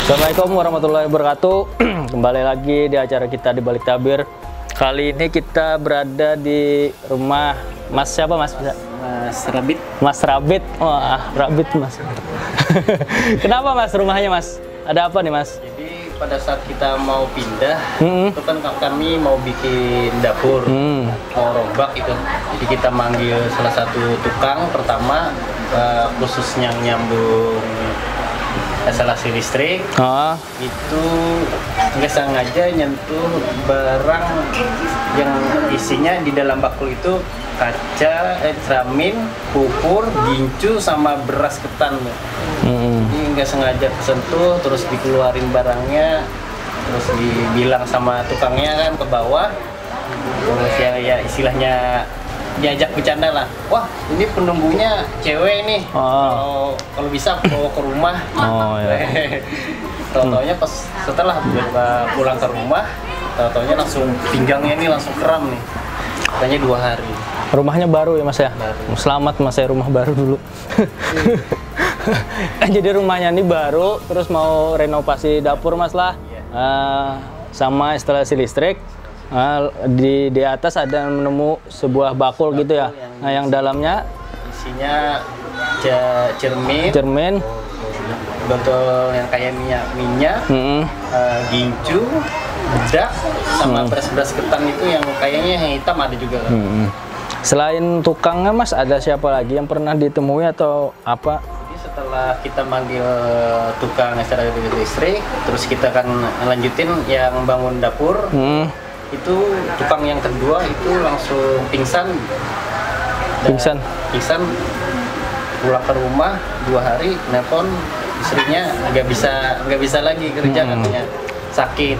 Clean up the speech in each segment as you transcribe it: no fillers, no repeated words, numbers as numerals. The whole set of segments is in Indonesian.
Assalamualaikum warahmatullahi wabarakatuh. Kembali lagi di acara kita di Balik Tabir. Kali ini kita berada di rumah Mas siapa Mas? Mas Rabit. Mas Rabit. Wah, Rabit Mas. Kenapa Mas rumahnya Mas? Ada apa nih Mas? Jadi pada saat kita mau pindah, itu kan kami mau bikin dapur, mau rombak itu. Jadi kita manggil salah satu tukang pertama, khusus yang nyambung instalasi listrik. Itu nggak sengaja nyentuh barang yang isinya di dalam bakul itu kaca, cermin, pupur, gincu sama beras ketan. Jadi nggak sengaja kesentuh, terus dikeluarin barangnya, terus dibilang sama tukangnya kan ke bawah, terus ya istilahnya diajak bercanda lah. Wah, ini penunggunya cewek nih. Kalau bisa bawa ke rumah. Tahu-taunya pas setelah pulang ke rumah, tahu-taunya langsung pinggangnya ini langsung kram nih. Katanya 2 hari. Rumahnya baru ya Mas ya? Baru. Selamat Mas, saya rumah baru dulu. Jadi rumahnya ini baru, terus mau renovasi dapur Mas lah. Sama instalasi listrik. Di atas ada menemu sebuah bakul gitu ya. Nah, yang dalamnya isinya cermin, botol yang kayak minyak, gincu, bedak, sama beras-beras ketan itu yang kayaknya yang hitam ada juga kan. Selain tukangnya Mas, ada siapa lagi yang pernah ditemui atau apa? Jadi setelah kita manggil tukang instalasi listrik, terus kita kan lanjutin yang bangun dapur. Itu tukang yang kedua itu langsung pingsan pulang ke rumah 2 hari, nelpon istrinya nggak bisa lagi kerja, katanya sakit.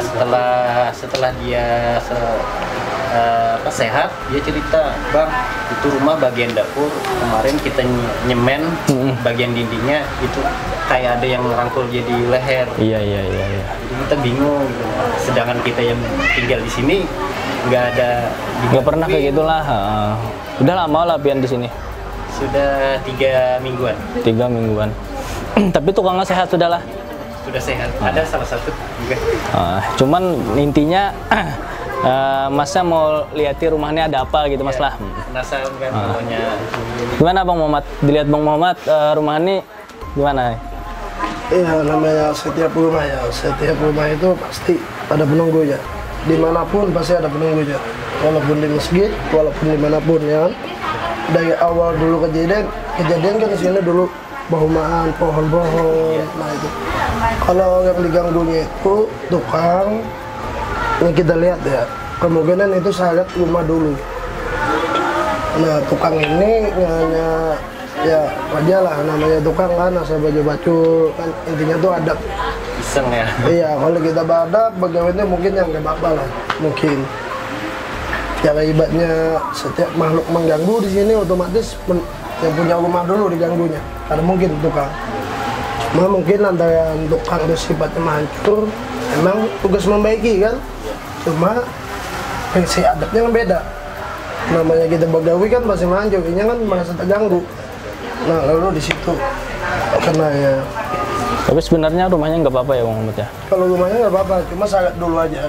Setelah dia sehat, dia cerita, Bang, itu rumah bagian dapur kemarin kita nyemen bagian dindingnya itu kayak ada yang rangkul jadi leher. Iya. Jadi kita bingung gitu. Sedangkan kita yang tinggal di sini nggak pernah kayak gitulah. Udah lama lah pian di sini. Sudah 3 mingguan. 3 mingguan. Tapi tukangnya sehat sudah lah. Sudah sehat. Ada salah satu juga. Cuman intinya Masnya mau lihat rumahnya ada apa gitu Mas lah. Penasaran kan pokoknya. Gimana Bang Muhammad? Dilihat Bang Muhammad rumah ini gimana? Iya, namanya setiap rumah itu pasti ada penunggunya. Dimanapun pasti ada penunggunya. Walaupun di masjid, walaupun dimanapun ya. Dari awal dulu kejadian kan di sini dulu bauman pohon-pohon. Nah itu. Kalau yang diganggunya itu tukang, yang kita lihat ya, kemungkinan itu sahabat rumah dulu. Nah tukang ini hanya ya wajar lah, namanya tukang kan asal baju kan, intinya tuh adab. Iseng ya. Iya, kalau kita beradab pegawainya mungkin yang nggak apa-apa lah, mungkin. Ya ibaratnya setiap makhluk mengganggu di sini otomatis yang punya rumah dulu diganggunya. Karena mungkin tukang. Cuma mungkin antara tukang itu sifatnya hancur, emang tugas membaiki kan. Cuma fungsi adabnya kan beda. Namanya kita begawi kan pasti hancur, ini kan merasa terganggu. Nah lalu di situ karena ya. Tapi sebenarnya rumahnya nggak apa-apa ya Bang Muhammad ya? Kalau rumahnya nggak apa-apa, cuma syarat dulu aja.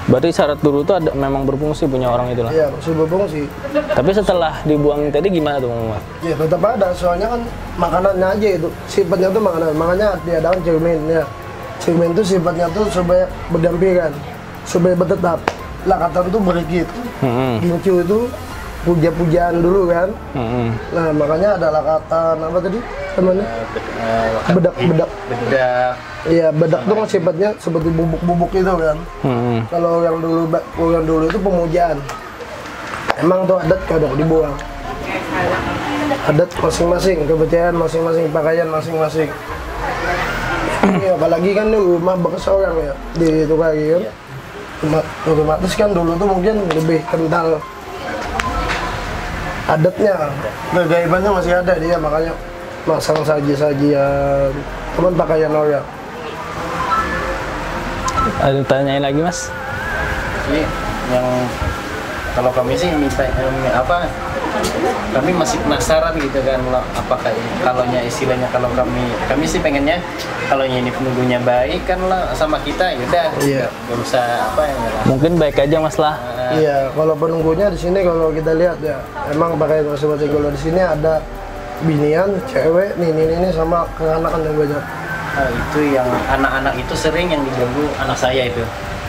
Berarti syarat dulu tuh ada, memang berfungsi punya orang itu lah? Iya, masih berfungsi. Tapi setelah dibuang tadi gimana tuh Bang Muhammad? Ya tetap ada, soalnya kan makanannya aja itu, sifatnya tuh makanan. Makanya diadakan cermin ya. Cermin itu sifatnya tuh supaya berdampingan, supaya bertetap. Lakatan tuh berikit. Gincu itu puja-pujaan dulu kan. Nah makanya ada lakatan apa tadi temannya? Bedak. Iya, bedak tuh sifatnya seperti bubuk-bubuk itu kan. Kalau yang dulu itu pemujaan. Emang tuh adat kadang dibuang. Adat masing-masing, kepercayaan masing-masing, pakaian masing-masing. Ya, apalagi kan nih rumah bekas orang ya di itu kayak kan. Otomatis kan dulu tuh mungkin lebih kental adatnya, kegaibannya masih ada dia, makanya masang saji-sajian, teman pakaian orang. Ada tanyain lagi Mas? Ini yang kalau kami sih minta kami masih penasaran gitu kan, apakah kalaunya istilahnya kalau kami sih pengennya kalau ini penunggunya baik kan lah sama kita, yaudah nggak usah apa ya. Mungkin baik aja Mas lah. Iya, kalau penunggunya di sini kalau kita lihat ya, emang pakai masing-masing. Kalau di sini ada binian, cewek, ini sama kekanakan yang banyak. Nah, itu yang anak-anak itu sering yang diganggu anak saya itu.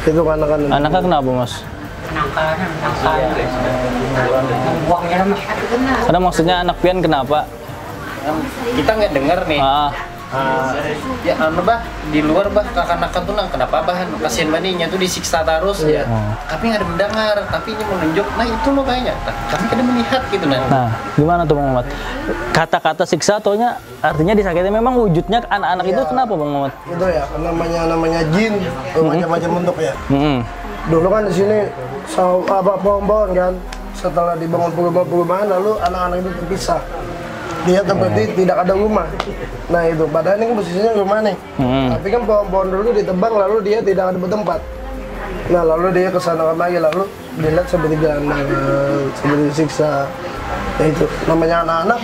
Itu kekanakan. Anaknya kenapa Mas? Karena maksudnya anak pian kenapa? Kita nggak dengar nih. Ya bah di luar bah kakak-kakak tuh kenapa bah kasihan maninya tuh disiksa terus ya. Tapi nggak ada mendengar, tapi ini menunjuk. Nah itu loh kayaknya. Kami kada melihat gitu Nah, gimana tuh Bang Muhammad? Kata-kata siksa ataunya artinya disakiti, memang wujudnya anak-anak itu kenapa Bang Muhammad? Itu ya namanya jin, macam-macam bentuk ya. Dulu kan di sini pohon-pohon kan, setelah dibangun perumahan lalu anak-anak itu terpisah. Dia tempatnya tidak ada rumah. Nah itu, padahal ini kan posisinya rumah nih. Tapi kan pohon-pohon dulu ditebang lalu dia tidak ada bertempat. Nah lalu dia kesana kemari lalu dilihat seperti gelandangan, seperti siksa. Ya itu, namanya anak-anak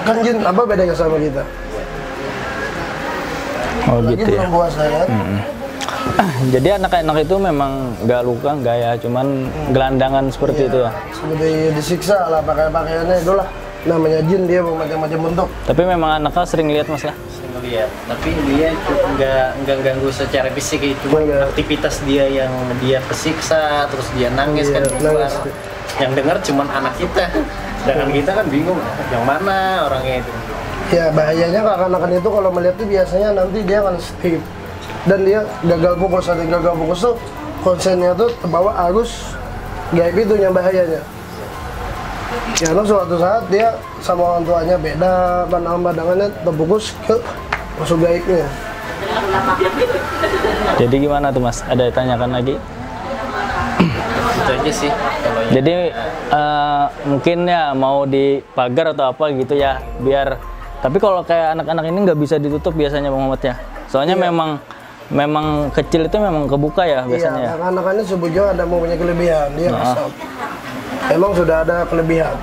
kan jin, apa bedanya sama kita? Oh lagi gitu ya. belum puasa kan? Jadi anak-anak itu memang nggak luka, nggak ya, cuman gelandangan seperti itu ya. Seperti disiksa lah, pakaiannya itulah. Namanya jin, dia macam-macam bentuk. Tapi memang anaknya sering lihat Mas lah. Sering lihat, tapi dia nggak ganggu secara fisik, itu aktivitas dia yang dia kesiksa, terus dia nangis kan keluar. Yang dengar cuman anak kita, sedangkan kita kan bingung yang mana orangnya itu. Ya bahayanya kakak-kakak itu kalau melihat itu biasanya nanti dia akan skip dan dia gagal fokus. Saat gagal fokus tuh konsennya tuh terbawa arus gaib itu yang bahayanya. Karena suatu saat dia sama orang tuanya beda, pandangannya terfokus ke masuk gaibnya. Jadi gimana tuh Mas? Ada tanyakan lagi? Itu aja sih. Jadi mungkin ya mau dipagar atau apa gitu ya, biar. Tapi kalau kayak anak-anak ini nggak bisa ditutup biasanya Bang Muhammad ya. Soalnya memang kecil itu memang kebuka ya biasanya. Iya, anak-anak ini sebujur ada mempunyai kelebihan, dia kasar. Emang sudah ada kelebihan.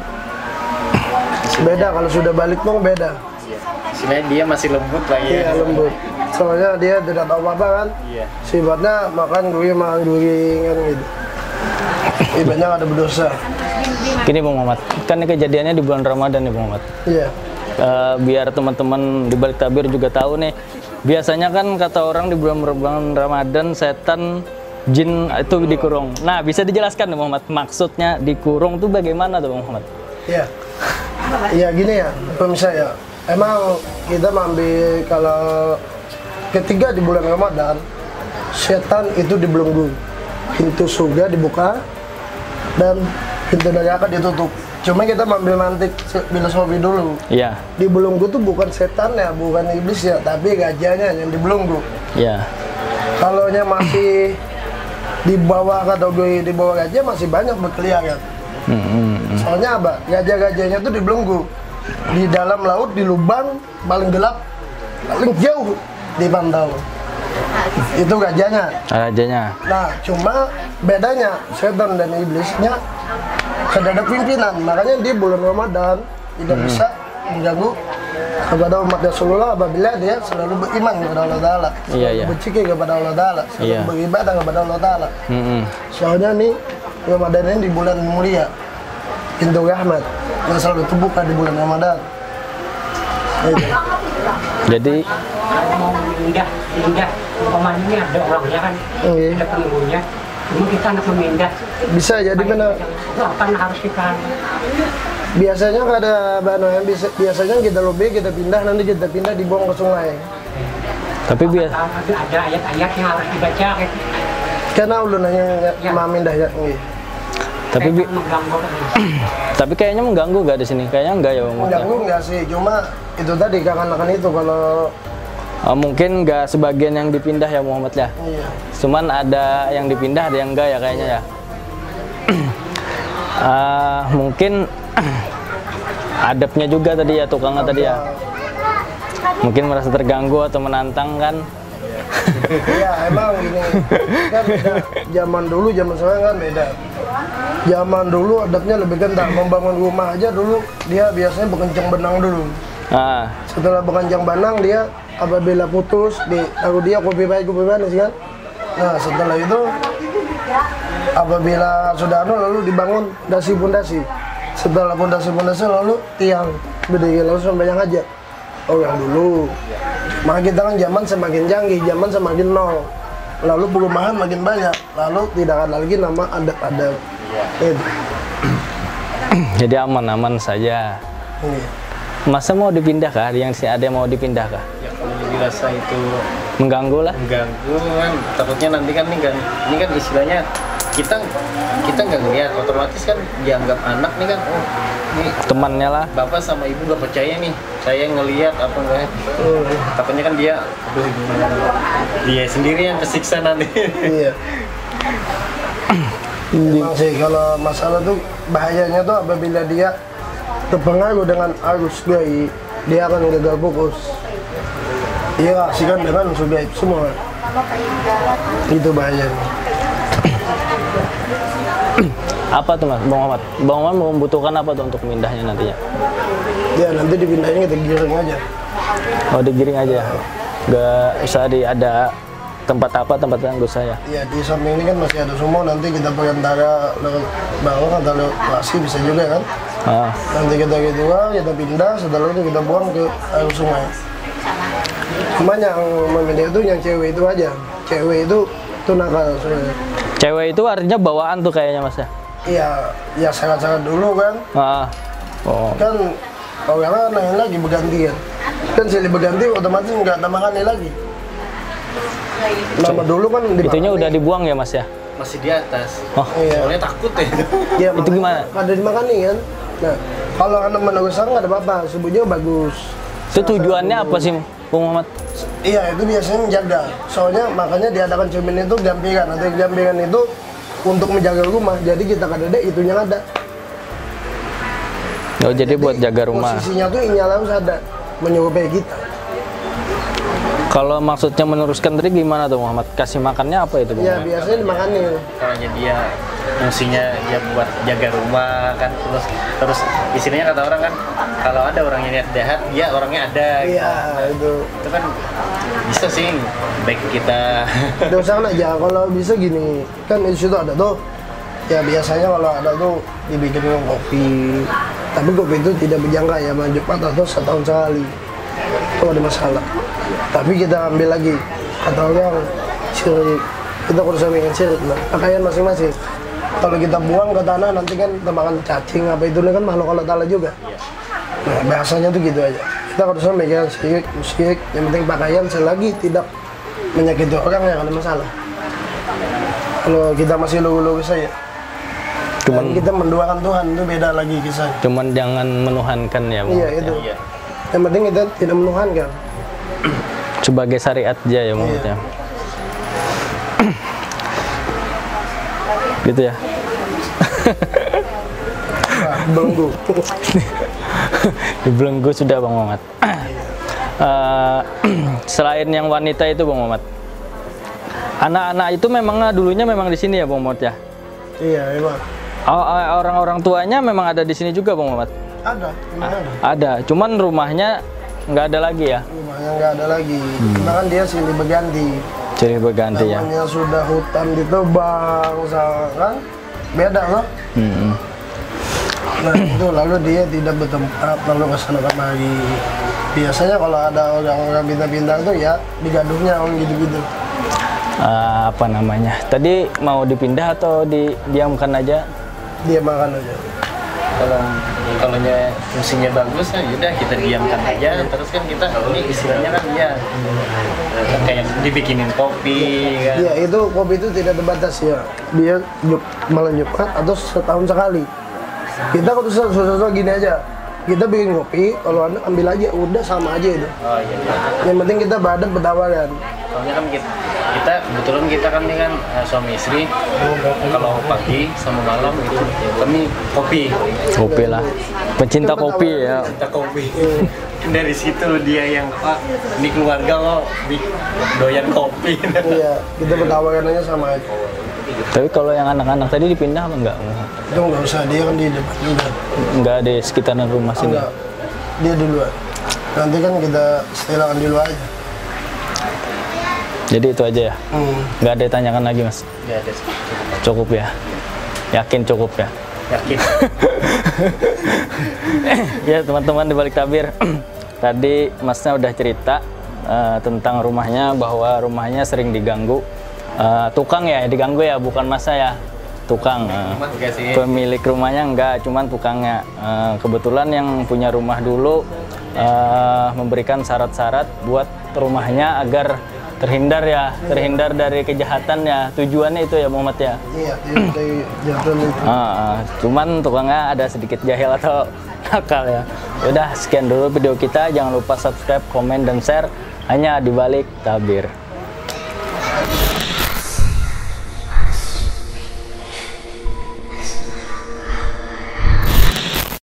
Beda kalau sudah balik pun beda. Sebenarnya dia masih lembut lah ya. Iya lembut. Soalnya dia tidak tahu apa kan. Iya. Sifatnya makan duri kan gitu. Ibaratnya ada berdosa. Gini Bang Muhammad, kan ini kejadiannya di bulan Ramadan nih Bang Muhammad. Iya. Biar teman-teman di balik tabir juga tahu nih. Biasanya kan kata orang di bulan Ramadan setan jin itu dikurung. Nah, bisa dijelaskan nih Muhammad, maksudnya dikurung tuh bagaimana tuh Muhammad? Iya. Iya gini ya, pemirsa ya. Emang kita mengambil kalau ketiga di bulan Ramadan, setan itu dibelenggu. Pintu surga dibuka dan pintu neraka ditutup. Cuma kita mengambil mantik filosofi dulu. Iya. Dibelenggu tuh bukan setan ya, bukan iblis ya, tapi gajahnya yang dibelenggu. Iya. Kalau masih di bawah kategori di bawah gajah masih banyak berkeliaran. Soalnya apa? Gajah-gajahnya tuh dibelenggu di dalam laut, di lubang paling gelap, paling jauh di pantau. Itu gajahnya. Gajahnya. Nah, cuma bedanya setan dan iblisnya kedadak pimpinan. Makanya di bulan Ramadan tidak bisa mengganggu kepada umat Rasulullah apabila dia selalu beriman kepada Allah Ta'ala, Iya. berzikir kepada Allah Ta'ala, selalu beribadah kepada Allah Ta'ala. Soalnya nih Ramadan ini di bulan mulia, pintu rahmat yang selalu terbuka di bulan Ramadan. Jadi mau pindah umpamanya ada orangnya kan, ada penunggunya, ini kita nak memindah. Bisa jadi benar. Apa yang harus kita? Biasanya ada biasanya kita lobby, kita pindah, nanti kita pindah dibuang ke sungai. tapi ada ayat-ayat yang harus dibaca. Karena ulunanya memindah ya. tapi Mengganggu. tapi kayaknya mengganggu gak di sini? Kayaknya enggak ya Bang Muhammad? Mengganggu enggak sih, cuma itu tadi kakan-kakan itu kalau Mungkin nggak sebagian yang dipindah ya Muhammad ya. iya. Cuman ada yang dipindah, ada yang enggak ya kayaknya ya. Mungkin adabnya juga tadi ya, tukangnya tadi ya. Mungkin merasa terganggu atau menantang kan. Iya emang gini kan beda. Zaman dulu zaman sekarang kan beda. zaman dulu adatnya lebih kental. Membangun rumah aja dulu dia biasanya bekencang benang dulu. Setelah bekencang benang dia apabila putus ditaruh dia kopi panas kan. Nah setelah itu apabila sudah lalu dibangun pondasi. Setelah pondasi lalu tiang berdiri lalu sampai yang aja. Oh yang dulu. Maka kita kan zaman semakin canggih, zaman semakin nol. Lalu perumahan makin banyak, lalu tidak ada lagi nama adat-adat. Itu. Jadi aman-aman saja. Masa mau dipindah kah? Yang ada yang mau dipindah kah? Ya kalau dirasa itu mengganggu lah. Mengganggu kan, takutnya nanti kan ini kan istilahnya kita nggak ngeliat, otomatis kan dianggap anak nih kan, oh ini temannya lah. Bapak sama ibu gak percaya nih, saya ngeliat apa enggak? Takutnya kan dia sendiri yang kesiksa nanti. Iya. Memang sih kalau masalah tuh bahayanya tuh apabila dia terpengaruh dengan arus gaib, dia akan gagal fokus. Dia kasihkan dengan unsur gaib semua. Itu bahayanya. Apa tuh Mas, Bang Muhammad? Bang Muhammad membutuhkan apa tuh untuk pindahnya nantinya? Ya nanti dipindahnya kita giring aja. Oh digiring aja? Gak usah ada tempat yang gak usah ya? Ya di samping ini kan masih ada sumur, nanti kita perantara bawah atau lewat wasi bisa juga kan? Nanti kita kita pindah, setelah itu kita buang ke air sungai. Cuma yang memilih itu yang cewek itu aja. Cewek itu nakal sebenarnya. Cewek itu artinya bawaan tuh kayaknya Mas ya? Iya, ya sangat-sangat dulu kan. Kan orang nanya lagi berganti kan. Kan silih berganti otomatis nggak tambahkan lagi. Nama dulu kan itunya udah dibuang ya Mas ya? Masih di atas. Iya. Soalnya takut ya. Ya itu gimana? Ada dimakani kan. Nah, kalau anak menurut saya nggak ada apa-apa, subuhnya bagus. Itu tujuannya apa sih Bang Muhammad? Iya, itu biasanya menjaga. Soalnya makanya diadakan cermin itu gampiran. Atau gampiran itu untuk menjaga rumah. Jadi kita kadang-kadang itunya ada. Oh, jadi buat jaga rumah. Posisinya tuh nyala harus ada, menyerupai kita. Kalau maksudnya meneruskan tadi gimana tuh Muhammad? Kasih makannya apa itu Bang? Ya biasanya dimakanin. Kalau dia fungsinya dia buat jaga rumah kan, terus istilahnya kata orang kan, kalau ada orang yang niat jahat, dia orangnya ada. Iya gitu. Itu kan bisa sih, baik kita. Dosa aja kalau bisa gini, kan di situ ada tuh. Ya biasanya kalau ada tuh dibikin kopi, tapi kopi itu tidak berjangka ya, Jumat atau setahun sekali. Kalau ada masalah. Tapi kita ambil lagi, kata orang syirik. Kita harus ambil syirik, pakaian masing-masing. Kalau kita buang ke tanah nanti kan tembakan cacing apa itu kan makhluk Allah Ta'ala juga. Nah bahasanya tuh gitu aja. Kita harus ambil syirik, musyrik. Yang penting pakaian selagi tidak menyakiti orang yang ada masalah. Kalau kita masih lugu-lugu saja. Cuman kita mendoakan Tuhan itu beda lagi kisahnya. Cuman jangan menuhankan ya Bang. Iya itu. Ya. Yang penting kita tidak menuhankan. Sebagai syariat aja ya maksudnya. Gitu ya. Belenggu. Dibelenggu sudah Bang Muhammad. Selain yang wanita itu Bang Muhammad, anak-anak itu memang dulunya memang di sini ya Bang Muhammad ya? Iya memang. Orang-orang tuanya memang ada di sini juga Bang Muhammad? Ada, ada. Ada, cuman rumahnya nggak ada lagi ya? Rumahnya nggak ada lagi, karena kan dia silih berganti. Silih berganti ya? Namanya sudah hutan ditebang, kan beda loh. Nah itu lalu dia tidak bertempat, lalu kesana kemari. Biasanya kalau ada orang-orang pindah-pindah tuh ya digaduhnya orang gitu-gitu. Apa namanya? Tadi mau dipindah atau didiamkan aja? Diamkan aja. Kalau fungsinya bagus ya udah kita diamkan aja. Terus kan kita ini istilahnya kan ya kayak dibikinin kopi kan. Iya itu kopi itu tidak terbatas ya. Dia malam Jumat atau setahun sekali. Kita kalau susah-susah gini aja. Kita bikin kopi, kalau Anda ambil aja, udah sama aja itu. Oh iya. Yang penting kita badan bertawaran. Soalnya kan kita kebetulan kita kan ini kan suami istri, kalau pagi sama malam itu kami kopi Kopi lah. Pecinta kopi ya. kita kopi. Dari situ dia yang ini keluarga lo doyan kopi. Iya, kita berkawan aja sama aja. Tapi kalau yang anak-anak tadi dipindah apa enggak? Itu nggak usah, dia kan di depan juga. Enggak di sekitaran rumah sini. Enggak, dia di luar. Nanti kan kita setelan di luar aja. Jadi itu aja ya. Enggak ada tanyakan lagi, Mas. Ya ada Cukup ya. Yakin cukup ya. yakin. Ya teman-teman di balik tabir. Tadi Masnya udah cerita tentang rumahnya, bahwa rumahnya sering diganggu. Tukang ya diganggu ya, bukan Masnya ya. Tukang. Pemilik rumahnya enggak, cuman tukangnya. Kebetulan yang punya rumah dulu memberikan syarat-syarat buat rumahnya agar terhindar dari kejahatan ya. Tujuannya itu ya Muhammad ya. Iya, jatuh itu. Cuman tukangnya ada sedikit jahil atau nakal ya. Udah sekian dulu video kita, jangan lupa subscribe, komen dan share hanya di balik tabir.